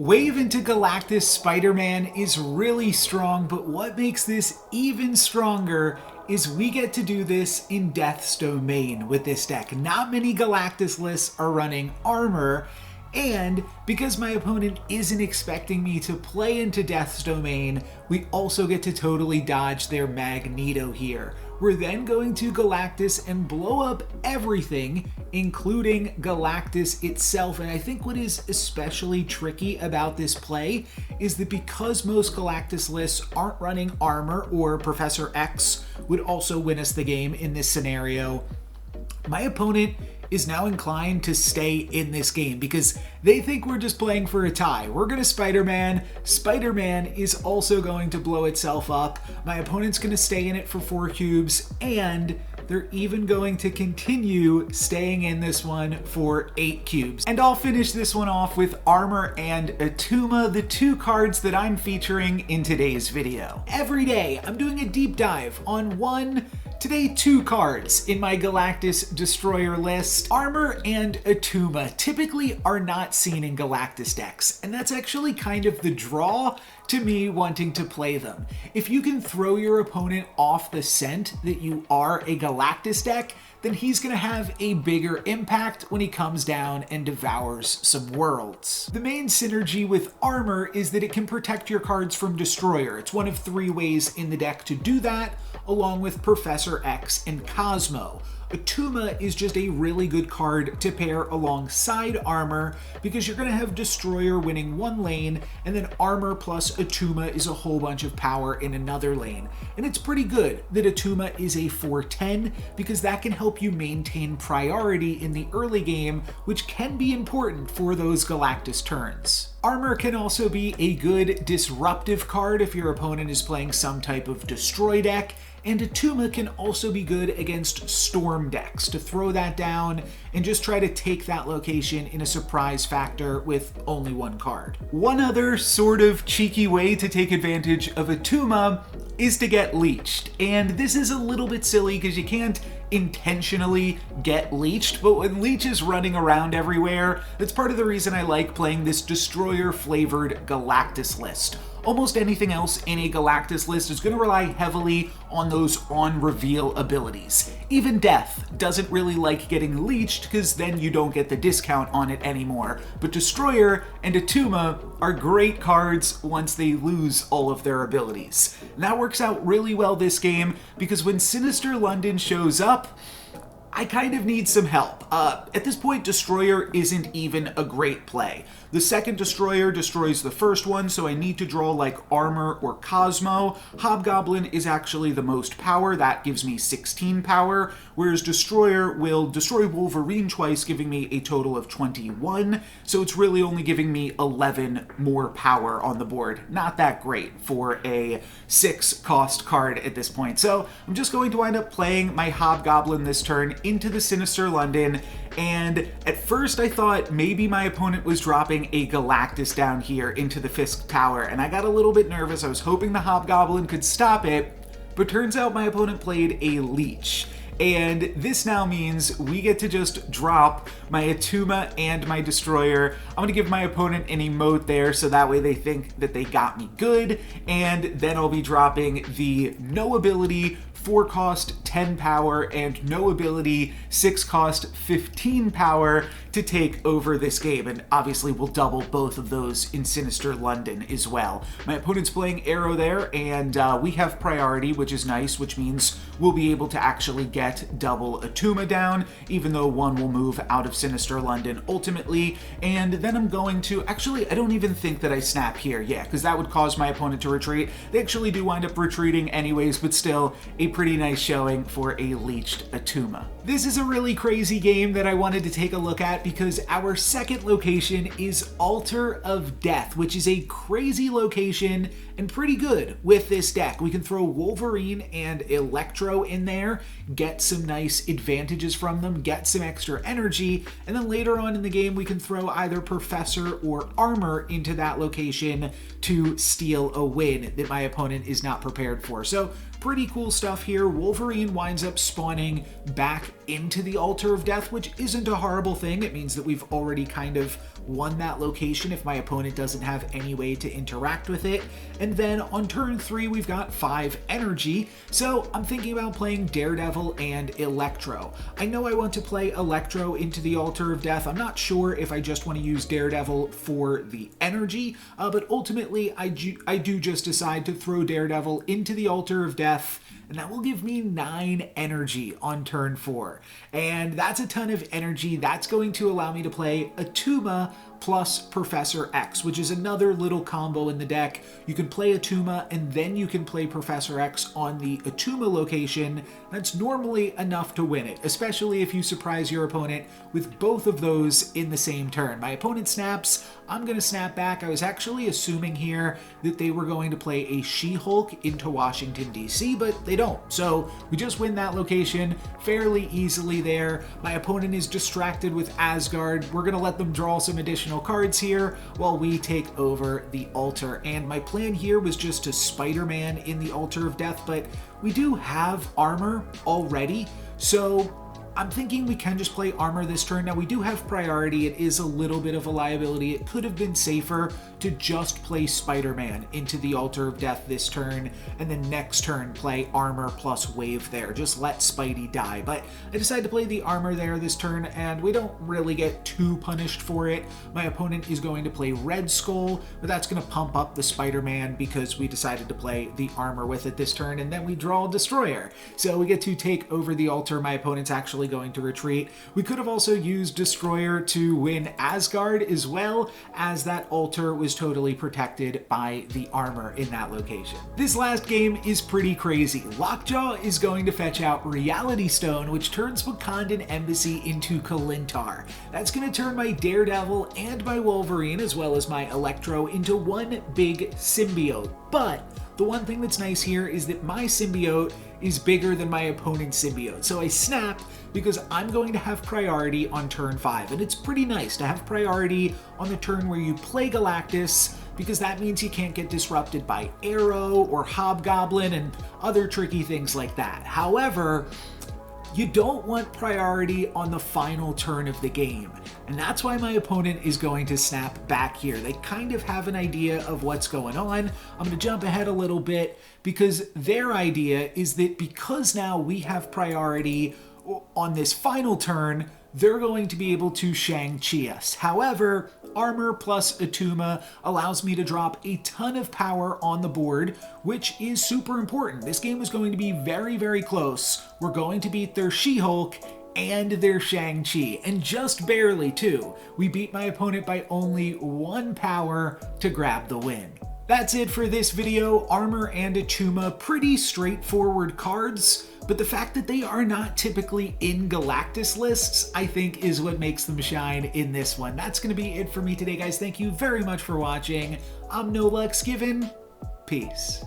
Wave into Galactus Spider-Man is really strong, but what makes this even stronger is we get to do this in Death's Domain with this deck. Not many Galactus lists are running armor, and because my opponent isn't expecting me to play into Death's Domain, we also get to totally dodge their Magneto here. We're then going to Galactus and blow up everything, including Galactus itself. And I think what is especially tricky about this play is that because most Galactus lists aren't running armor, or Professor X would also win us the game in this scenario, my opponent is now inclined to stay in this game because they think we're just playing for a tie. We're gonna Spider-Man. Spider-Man is also going to blow itself up. My opponent's gonna stay in it for 4 cubes, and they're even going to continue staying in this one for 8 cubes. And I'll finish this one off with Armor and Attuma, the 2 cards that I'm featuring in today's video. Every day, I'm doing a deep dive on today 2 cards in my Galactus Destroyer list. Armor and Attuma typically are not seen in Galactus decks, and that's actually kind of the draw to me wanting to play them. If you can throw your opponent off the scent that you are a Galactus deck, then he's gonna have a bigger impact when he comes down and devours some worlds. The main synergy with Armor is that it can protect your cards from Destroyer. It's one of 3 ways in the deck to do that, along with Professor X and Cosmo. Attuma is just a really good card to pair alongside Armor because you're going to have Destroyer winning one lane, and then Armor plus Attuma is a whole bunch of power in another lane. And it's pretty good that Attuma is a 4/10 because that can help you maintain priority in the early game, which can be important for those Galactus turns. Armor can also be a good disruptive card if your opponent is playing some type of destroy deck, and Attuma can also be good against storm decks to throw that down and just try to take that location in a surprise factor with only 1 card. One other sort of cheeky way to take advantage of Attuma is to get Leeched, and this is a little bit silly because you can't intentionally get Leeched, but when Leech is running around everywhere, that's part of the reason I like playing this Destroyer flavored Galactus list. Almost anything else in a Galactus list is going to rely heavily on those on-reveal abilities. Even Death doesn't really like getting Leeched because then you don't get the discount on it anymore. But Destroyer and Attuma are great cards once they lose all of their abilities. And that works out really well this game because when Sinister London shows up, I kind of need some help. At this point, Destroyer isn't even a great play. The second Destroyer destroys the first one, so I need to draw like Armor or Cosmo. Hobgoblin is actually the most power. That gives me 16 power, whereas Destroyer will destroy Wolverine twice, giving me a total of 21, so it's really only giving me 11 more power on the board. Not that great for a 6-cost card at this point. So I'm just going to wind up playing my Hobgoblin this turn into the Sinister London, and at first I thought maybe my opponent was dropping a Galactus down here into the Fisk Tower, and I got a little bit nervous. I was hoping the Hobgoblin could stop it, but turns out my opponent played a Leech. And this now means we get to just drop my Attuma and my Destroyer. I'm going to give my opponent an emote there so that way they think that they got me good. And then I'll be dropping the no ability 4-cost 10 power and no ability 6-cost 15 power to take over this game, and obviously we'll double both of those in Sinister London as well. My opponent's playing Arrow there, and we have priority, which is nice, which means we'll be able to actually get double Attuma down, even though one will move out of Sinister London ultimately. And then I'm going to, actually I don't even think that I snap here, yeah, because that would cause my opponent to retreat. They actually do wind up retreating anyways, but still a pretty nice showing for a Leeched Attuma. This is a really crazy game that I wanted to take a look at because our second location is Altar of Death, which is a crazy location and pretty good with this deck. We can throw Wolverine and Electro in there, get some nice advantages from them, get some extra energy, and then later on in the game we can throw either Professor or Armor into that location to steal a win that my opponent is not prepared for. So Pretty cool stuff here. Wolverine winds up spawning back into the Altar of Death, which isn't a horrible thing. It means that we've already kind of won that location if my opponent doesn't have any way to interact with it. And then on turn 3, we've got 5 energy. So I'm thinking about playing Daredevil and Electro. I know I want to play Electro into the Altar of Death. I'm not sure if I just want to use Daredevil for the energy, but ultimately I do just decide to throw Daredevil into the Altar of Death, and that will give me 9 energy on turn 4. And that's a ton of energy. That's going to allow me to play Atuma plus Professor X, which is another little combo in the deck. You can play Atuma and then you can play Professor X on the Atuma location. That's normally enough to win it, especially if you surprise your opponent with both of those in the same turn. My opponent snaps, I'm going to snap back. I was actually assuming here that they were going to play a She-Hulk into Washington, D.C., but they don't. So we just win that location fairly easily there. My opponent is distracted with Asgard. We're going to let them draw some additional cards here while we take over the altar. And my plan here was just to Spider-Man in the Altar of Death, but we do have armor already, so I'm thinking we can just play armor this turn. Now we do have priority. It is a little bit of a liability. It could have been safer to just play Spider-Man into the Altar of Death this turn, and then next turn play armor plus wave there. Just let Spidey die. But I decided to play the armor there this turn, and we don't really get too punished for it. My opponent is going to play Red Skull, but that's going to pump up the Spider-Man because we decided to play the armor with it this turn, and then we draw Destroyer. So we get to take over the altar. My opponent's actually going to retreat. We could have also used Destroyer to win Asgard, as well as that altar was totally protected by the armor in that location. This last game is pretty crazy. Lockjaw is going to fetch out Reality Stone, which turns Wakandan Embassy into Kalintar. That's going to turn my Daredevil and my Wolverine, as well as my Electro, into one big symbiote. But the one thing that's nice here is that my symbiote is bigger than my opponent's symbiote. So I snap because I'm going to have priority on turn 5. And it's pretty nice to have priority on the turn where you play Galactus, because that means you can't get disrupted by Arrow or Hobgoblin and other tricky things like that. However, you don't want priority on the final turn of the game. And that's why my opponent is going to snap back here. They kind of have an idea of what's going on. I'm going to jump ahead a little bit because their idea is that because now we have priority on this final turn, they're going to be able to Shang-Chi us. However, armor plus Atuma allows me to drop a ton of power on the board, which is super important. This game is going to be very, very close. We're going to beat their She-Hulk and their Shang-Chi, and just barely too. We beat my opponent by only 1 power to grab the win. That's it for this video. Armor and Atuma, pretty straightforward cards, but the fact that they are not typically in Galactus lists, I think, is what makes them shine in this one. That's going to be it for me today, guys. Thank you very much for watching. I'm No Lux Given. Peace.